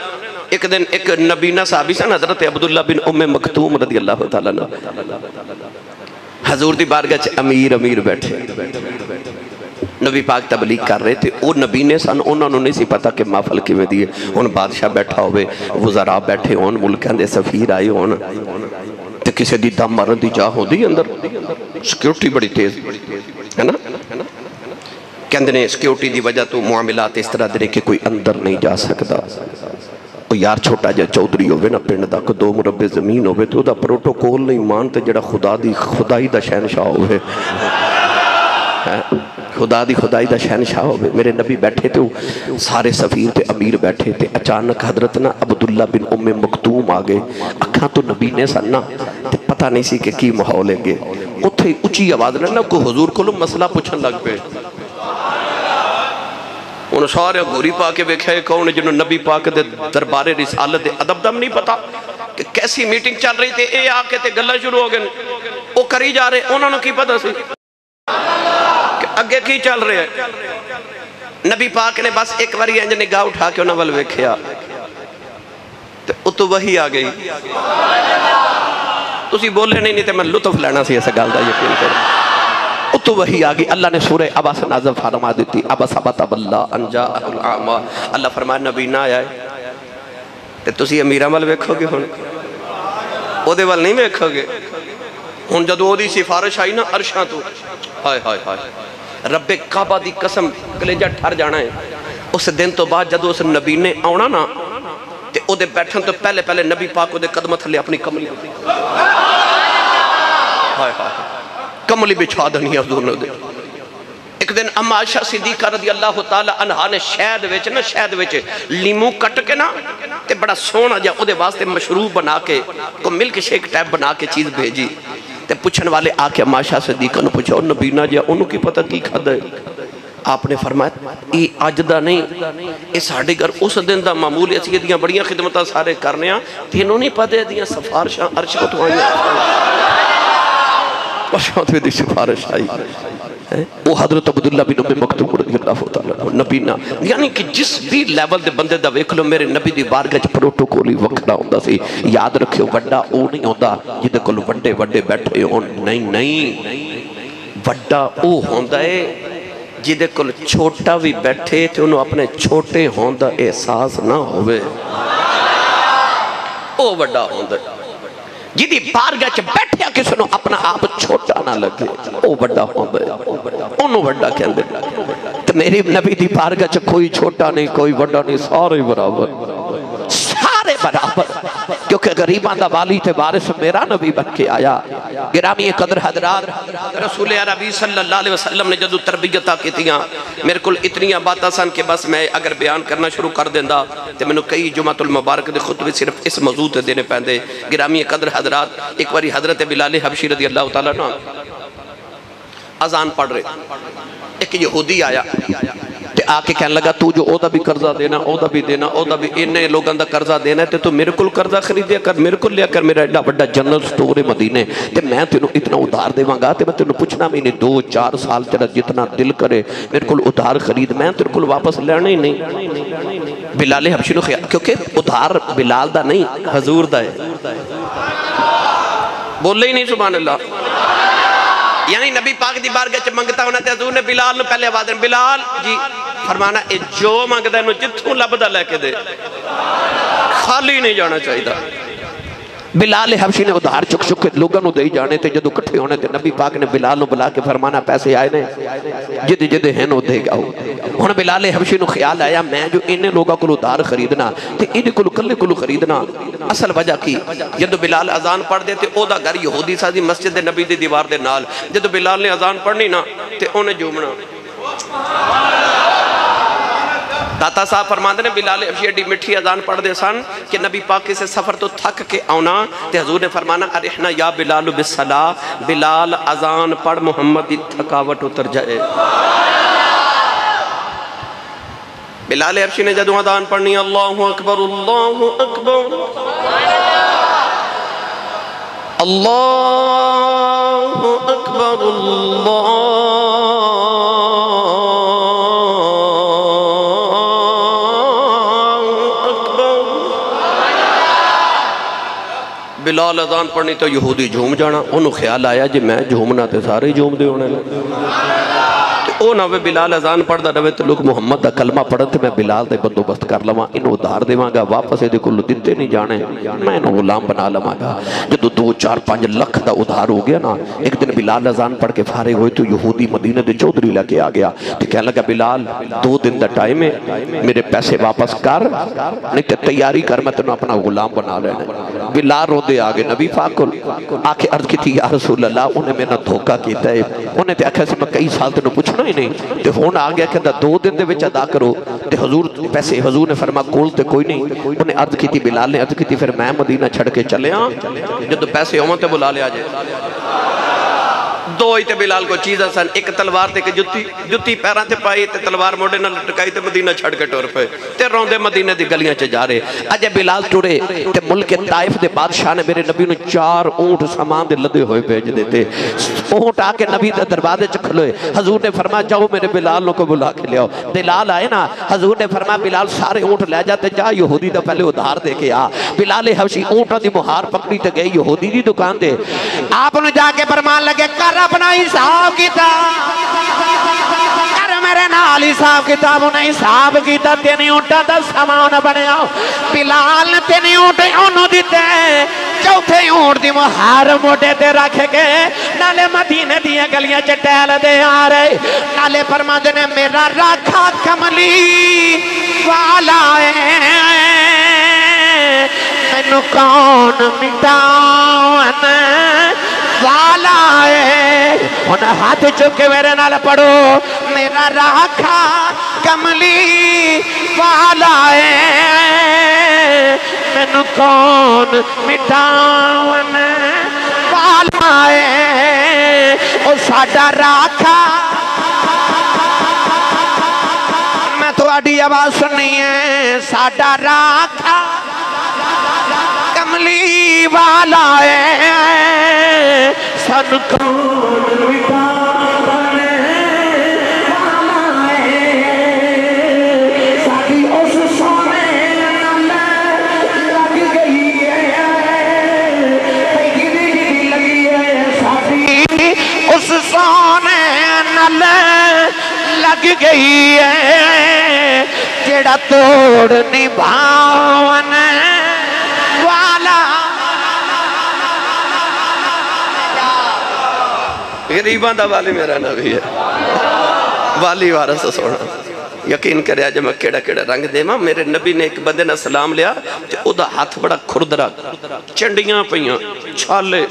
ایک دن ایک نبینا صحابی سن حضرت عبداللہ بن ام مکتوم رضی اللہ تعالیٰ عنہ حضور دی بارگاہ امیر بیٹھے نبی پاک تبلیغ کر رہے تھے وہ نبی نے سن انہوں نے نہیں سی پتا کہ محفل کی میں دیئے ان بادشاہ بیٹھا ہوئے وزراء بیٹھے ہون ملکان دے سفیر آئے ہون تے کسے دی دم مرن دی جا ہو دی اندر سیکیورٹی بڑی تیز ہے نا کہندے نے سیکیورٹی دی وجہ تو معاملات اس طرح دے کہ کوئی اندر نہیں جا سکتا وہ یار چھوٹا جا چودری ہوئے نا پنڈ دا کو 2 مربع زمین ہوئے تو دا پروٹوکول نہیں مانتے جڑا خدائی دا شہنشاہ ہوئے خدائی دا شہنشاہ ہوئے میرے نبی بیٹھے تھے سارے سفیر تے امیر بیٹھے تھے اچانک حضرت نا عبداللہ بن ام مکتوم آگے اکھاں تو نبی نے سننا تے پتہ نہیں سی کہ کی محول ہے گے اتھے اچھی آواز نے کو حضور کو مسئلہ پوچھن لگ پہ انہوں سارے گوری پاکے بیکھے کون جنہوں نبی پاک دے دربار رسالت دے ادب دم نہیں پتا کہ کیسی میٹنگ چل رہی تھے اے آکے تے گلہ شروع ہو گئے وہ کری جا رہے انہوں نے کی پتا سی کہ اگے کی چل رہے ہیں نبی پاک نے بس ایک واری انج نگاہ اٹھا کے انہوں نے ویکھیا تے اتو وہی آ گئی تسی بولے نہیں تے میں لطف لینا سی ایسا گالدہ یقین کریں تو وہی آگئی اللہ نے سورہ عباس نازل فرما دیتی عباس بطب اللہ انجا العاما اللہ فرمائے نبی نہ آیا ہے تے تسی امیر عمل ویکھو گے ہون او دے وال نہیں ویکھو گے ہون جدو او دی سفارش آئی نا عرشاں تو ہائے ہائے ہائے رب کعبہ دی قسم کلیجہ ٹھر جانا ہے اس دن تو بعد جدو اس نبی نے آونا نا تے او دے بیٹھن تو پہلے نبی پاک او دے قدمت لے اپنی کملی ہائے ہائے کملی بچھا دنی حضور نے دے ایک دن اما عائشہ صدیقہ رضی اللہ تعالی عنہ نے شہد ویچ لیمو کٹ کے نا تے بڑا سونا جا او دے واسطے مشروب بنا کے کو ملک شیک ٹیپ بنا کے چیز بھیجی تے پوچھن والے آ کے اما عائشہ صدیقہ نے پوچھا اور نبینا جا انہوں کی پتہ کی کھدا ہے آپ نے فرمایا یہ اج دا نہیں یہ ساڑھے گھر اس دن دا معمول اسی دیاں بڑیاں خدمتاں سارے کرنے ہیں تینوں نہیں پتہ دیاں سفارشاں عرش کو تو آئیں بشاہت میں دی سفارش آئی وہ حضرت عبداللہ بن ام مکتوم رضی اللہ تعالیٰ نبینا یعنی کہ جس بھی لیول دے بندے دا ویکھ لو میرے نبی دی بارگاہ پروٹوکولی وکھڑا ہوندہ سی یاد رکھیو وڈا او نہیں ہوندہ جدے کل وڈے بیٹھے ہون نہیں وڈا او ہوندہ ہے جدے کل چھوٹا بھی بیٹھے تھے انہوں اپنے چھوٹے ہوندہ احساس نہ ہوئے او وڈا ہوندہ ہے جدی بارگاہ چ بیٹھیا کسی نو اپنا آپ چھوٹا نہ لگے او بڑا ہوندے انہوں بڑا کہندے تو میری نبی دی بارگاہ چ کوئی چھوٹا نہیں کوئی بڑا نہیں سارے برابر کیونکہ غریباں دا والی تے وارث میرا نبی بن کے آیا گرامی قدر حضرات رسول عربی صلی اللہ علیہ وسلم نے جدو تربیتہ کی تیاں میرے کل اتنیاں باتاں سن کہ بس میں اگر بیان کرنا شروع کر دیندہ تو میں نے کئی جمعۃ المبارک دے خطبے صرف اس موضوع تے دینے پہندے گرامی قدر حضرات ایک باری حضرت بلال حبشی رضی اللہ تعالیٰ عنہ اذان پڑھ رہے ایک یہودی آیا تے آکے کہنے لگا تو جو اودا بھی قرضہ دینا اودا بھی انہیں لوگاں دا قرضہ دینا ہے تو میرے کل قرضہ خریدیا کر میرے کل لیا کر میرا ایڈا بڑا جنرل سٹور مدینے تے میں تینوں اتنا ادھار دے مانگا تے میں تینوں پوچھنا میں نے 2-4 سال تیرا جتنا دل کرے میرے کل ادھار خرید میں تیرے کل واپس لینا ہی نہیں بلال حبشی نو خیال کیونکہ ادھار بلال دا نہیں حضور دا ہے بولے ہی نہیں سبحان اللہ یعنی نبی پاک دی بارگاہ چ منگتا ہونا تے حضور نے بلال نو پہلے آواز دین بلال جی فرمانا اے جو مانگدا ہے نو جتھوں لبدا لے کے دے، خالی نہیں جانا چاہیے۔ بلال حبشی نے ادھار چک چک کے لوگوں نو دے جانے تے جدو کٹھے ہونے تے نبی پاک نے بلال نو بلا کے فرمانا پیسے آئے نے جدے جدے ہیں نو دے گا ہن بلال حبشی نو خیال آیا میں جو انہیں لوگوں کو ادھار خریدنا تے انہیں کو کلے کو خریدنا اصل وجہ کی جدو بلال اذان پڑھ دے تے او دا گھر یہودی سا دی مسجد نبی دی دیوار دے نال جدو بلال نے اذان پڑھنی نا تے انہیں جومنا داتا صاحب فرماندے نے بلال حبشی ایڈی مٹھی اذان پڑھ دے سن کہ نبی پاک سے سفر تو تھک کے آنا تے حضور نے فرمانا ارحنا یا بلال بالصلاة، بلال اذان پڑھ محمد دی تھکاوٹ اتر جائے۔ بلال حبشی نے جدو اذان پڑھنی اللہ اکبر اللہ اکبر اللہ اکبر اللہ بلال اذان پڑھنی تو یہودی جھوم جانا انہوں خیال آیا جی میں جھومنا تے سارے جھوم دے ہونے او نہ بلال اذان پڑھ دا روے تو لوگ محمد دا کلمہ پڑھن تے میں بلال دے بندوبست کر لواں انہوں ادھار دے وانگا واپس دے کلو دیتے نہیں جانے میں انہوں غلام بنا لواں گا جدو 2-4-5 لکھ دا ادھار ہو گیا نا ایک دن بلال اذان پڑھ کے فارغ ہوئے تو یہودی مدینہ دے چودھری لگے آ گیا تو کہنے لگا بلال 2 دن دا ٹائم ہے میرے پیسے واپس کر نہیں تے تیاری کر میں تنہوں اپنا غلام بنا لینا بلال رو دے آگے نبی پاک کو آکے عرض کی تھی یا رسول اللہ انہیں میں نہ دھوکہ کیتا ہے انہیں تے آکھا سے میں کئی سال تنہوں پوچھنا ہی نہیں تے ہون آگیا کہ 2 دن دے وچ ادا کرو تے حضور پیسے حضور نے فرما کول تے کوئی نہیں انہیں عرض کی تھی بلال نے عرض کی تھی پھر میں مدینہ چھڑ کے چلے ہاں جب پیسے ہوں تے بلا لے آجے 2 ہی تے بلال کو چیزہ سن ایک تلوار تے کہ جتی پیران تے پائی تے تلوار موڑے نہ لٹکائی تے مدینہ چھڑ کے ٹور پہ تے روندے مدینہ دی گلیاں چے جا رہے اجے بلال ٹورے تے ملک طائف دے بادشاہ نے میرے نبی نے 4 اونٹ سامان دے لدے ہوئے بھیج دیتے اونٹ آ کے نبی دے دروازے چ کھلوئے حضور نے فرمایا جاؤ میرے بلال کو بلا کے لے آؤ بلال آئے نا حضور نے فرمایا بلال سارے اونٹ لے جاتے جا یہودی دا پہلے ادھار دے کے آ بلال حبشی اونٹاں دی مہار پکڑی تے گئے یہودی دی دکان دے آپ نے جا کے فرمان لگے کر اپنا حساب کتاب کر میرے نال حساب کتاب انہیں حساب کیتا 3 اونٹاں دا سامان بنیا بلال 3 اونٹ انہوں دیتے چوتھے اونٹ دی مہار موٹے تے رکھ کے نالے مدینے دیا گلیاں چٹیل دے آ رہے نالے فرماند نے میرا راکھا کملی والا ہے مینوں کون مٹاون والا ہے انہیں ہاتھ چکے میرے نال پڑھو میرا راکھا کملی والا ہے مینوں کون مٹاون والا ہے او ساڈا راکھا میں تو آڈی آواز سننی ہے ساڈا راکھا کملی والا ہے سن کون مٹاون والا ہے ساڈی اس سونے نال لگ گئی ہے گری لگی ہے ساڈی اس سونے نال لگ گئی ہے جڑا توڑ نبھاون والا غریباں دا والی میرا نبی ہے والی وارث سونا یقین کریا جب میں کیڑا کیڑا رنگ دے ماں میرے نبی نے ایک بندے نہ سلام لیا او دا ہاتھ بڑا کھردرا چنڈیاں پہیاں چھالے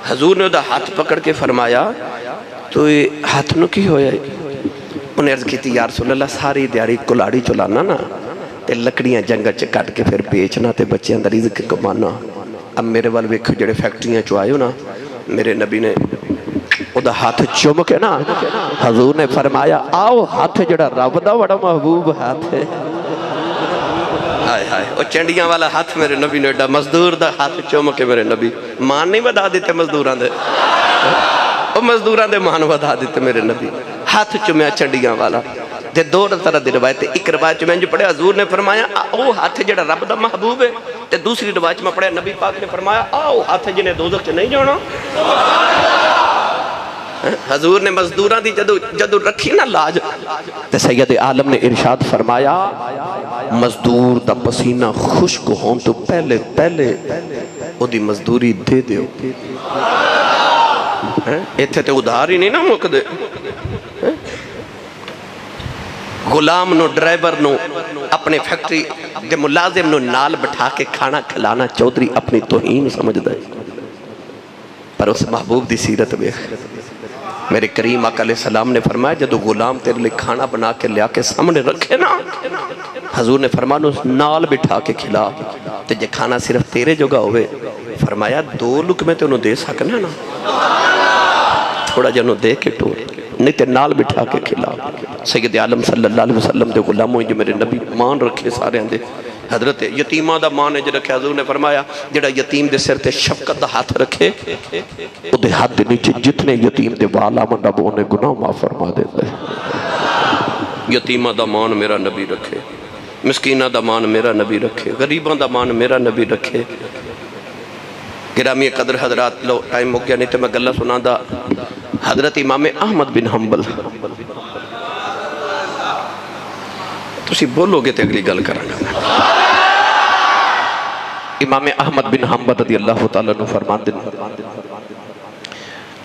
حضور نے او دا ہاتھ پکڑ کے فرمایا تو یہ ہاتھ نو کی ہویا انہیں عرض کی تھی یا رسول اللہ ساری دیاری کلاڑی چلانا نا تے لکڑیاں جنگل چے کٹ کے پھر بیچنا تے بچے اندر رزق کمانا اب میرے وال ویکھو جڑے فیکٹریاں چوائیو نا میرے نبی نے او دا ہاتھ چوم کے نا حضور نے فرمایا آؤ ہاتھ جڑا رب دا بڑا محبوب ہاتھ ہے آئے آئے او چنڈیاں والا ہاتھ میرے نبی نے ایڈا مزدور دا ہاتھ چوم کے میرے نبی مان نہیں بدا دیتے مزدوران دے او مزدوران دے مان بدا دیتے میرے نبی ہاتھ چومیا چنڈیاں والا دے 2 طرح دی روایت ایک روایت میں جو پڑھے حضور نے فرمایا او ہاتھ جڑا رب دا محبوب ہے تے دوسری روایت میں پڑھے نبی پاک نے فرمایا آؤ ہاتھ جنہیں دوزخ چ نہیں جانا حضور نے مزدوراں دی جدو رکھی نا لاج تے سید عالم نے ارشاد فرمایا مزدور دا پسینہ خشک ہون تو پہلے او دی مزدوری دے دیو ایتھے تے ادھار ہی نہیں نا مک دے غلام نو ڈرائیور نو اپنے فیکٹری دے ملازم نو نال بٹھا کے کھانا کھلانا چودھری اپنی توہین سمجھ دے پر اس محبوب دی سیرت میں میرے کریم آقا علیہ السلام نے فرمایا جدو غلام تیرے لئے کھانا بنا کے لیا کے سامنے رکھے نا حضور نے فرمایا اس نال بٹھا کے کھلا تے جے کھانا صرف تیرے جگہ ہوئے فرمایا 2 لقمے تے انہوں دے سکنا نا تھوڑا جنہوں دے کے ٹور نہیں تے نال بٹھا کے کھلا سید عالم صلی اللہ علیہ وسلم دے غلاموں جو میرے نبی مان رکھے سارے ہیں دے حضرت یتیمہ دا مان ہے جو رکھے حضور نے فرمایا جڑا یتیم دے سر تے شفقت دا ہاتھ رکھے او دے ہاتھ دے نیچے جتنے یتیم دے والا من رب انہیں گناہ معاف فرما دے یتیمہ دا مان میرا نبی رکھے مسکینہ دا مان میرا نبی رکھے غریباں دا مان میرا نبی رکھے گرامی قدر حضرات لو ٹائم ہو گیا نہیں تو میں گلہ سنا دا حضرت امام احمد بن حنبل تسی بولو گے تے اگلی گل کرنا امام احمد بن حنبل رضی اللہ تعالیٰ نے فرمان دن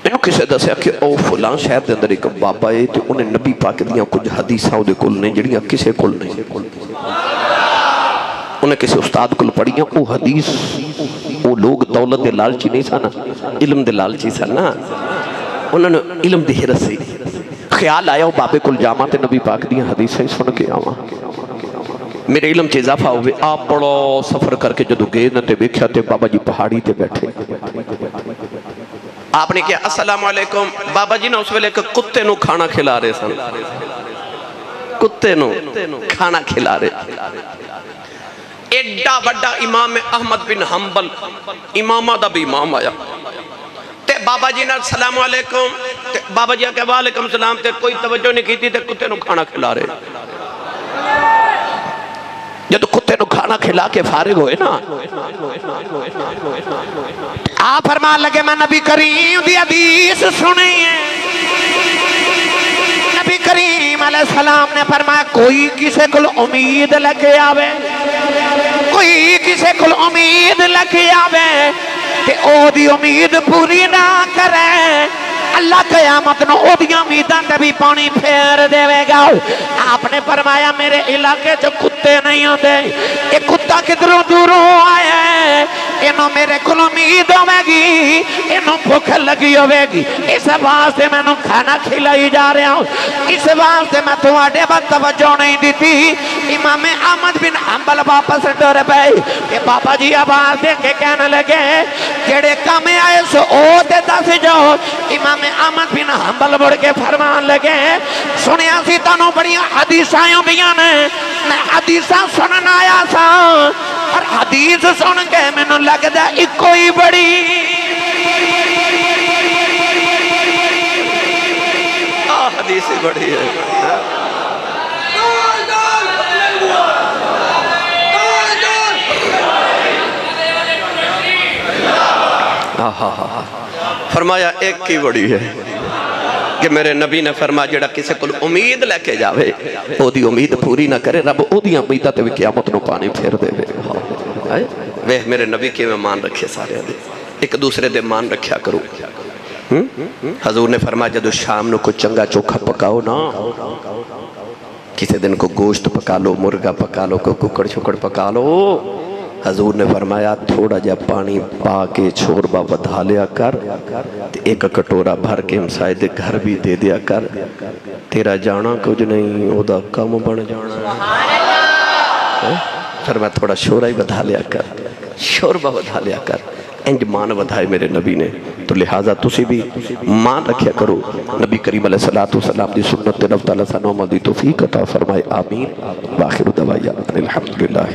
انہوں کسے دسیا کہ او فلان شہر دے اندر ایک بابا ہے تو انہیں نبی پاک دیاں کچھ حدیثاں دے کل نہیں جڑیاں کسے کل نہیں انہیں کسے استاد کل پڑھیاں او حدیث وہ لوگ دولت دے لالچی نہیں سانا علم دے لالچی سانا انہوں نے علم دے حرس سے خیال آیا وہ بابے کل جامع تے نبی پاک دیاں حدیثیں سن کے آواں میرے علم چیز اضافہ ہوئے آپ بڑا سفر کر کے جدو گئے نہ تے بیکھیا تے بابا جی پہاڑی تے بیٹھے آپ نے کیا السلام علیکم بابا جی نا اس ویلے کہ کتے نو کھانا کھلا رہے سن کتے نو کھانا کھلا رہے ایڈا بڑا امام احمد بن حنبل امامہ دا بھی امام آیا تے بابا جی نا السلام علیکم بابا جی کہ وعلیکم السلام تے کوئی توجہ نہیں کی تھی تے کتے نو کھانا کھلا رہے جب کتے نو کھانا کھلا کے فارغ ہوئے نا آپ فرمان لگے میں نبی کریم دی حدیث سنی ہے نبی کریم علیہ السلام نے فرمایا کوئی کسے کل امید لگے آوے کوئی کسے کل امید لگے آوے کہ او دی امید پوری نہ کرے اللہ قیامت نو او دی امیدان تے بھی پانی پھیر دے گا آپ نے فرمایا میرے علاقے جو کتے نہیں ہوتے یہ کتا کدھروں دوروں آیا ہے انہوں میرے کل امید ہوئے گی انہوں بھوک لگی ہوئے گی اس واسطے میں انہوں کھانا کھلائی جا رہا ہوں اس واسطے میں تمہارے بعد توجہ نہیں دیتی امام احمد بن حنبل واپس ڈر پئے کہ بابا جی آواز دے کے کہنے لگے کیڑے کام آئے سو او تے دس جو امام احمد بن حنبل بڑھ کے فرمان لگے سنیا سی تانوں بڑی حدیثائیں بیاں نے میں حدیثاں سنن آیا سا اور حدیث سن کے میں نے لگ دا ایک کوئی بڑی حدیث بڑی ہے فرمایا ایک کی بڑی ہے کہ میرے نبی نے فرمایا جڑا کسے کل امید لے کے جاوے او دی امید پوری نہ کرے رب او دی امیدہ تے بھی قیامت نو پانی پھیر دے وے میرے نبی کے میں مان رکھے سارے دے ایک دوسرے دے مان رکھیا کرو حضور نے فرمایا جدو شام نو کو چنگا چوکھا پکاؤ نا کسی دن کو گوشت پکا لو مرغا پکا لو کو ککڑ چھکڑ پکا لو حضور نے فرمایا تھوڑا جا پانی پا کے چھوربا بدھا لیا کر ایک کٹورا بھر کے ہمسائے دے گھر بھی دے دیا کر تیرا جانا کچھ نہیں او دا کم بن جانا فرمایا تھوڑا شورا ہی بدھا لیا کر شوربا بدھا لیا کر انج مان بدھائے میرے نبی نے تو لہٰذا تسی بھی مان رکھیا کرو نبی کریم علیہ السلام دی سنت رب تعالیٰ سنو مدی توفیق عطا فرمائے آمین باخر دعوایا الحمدللہ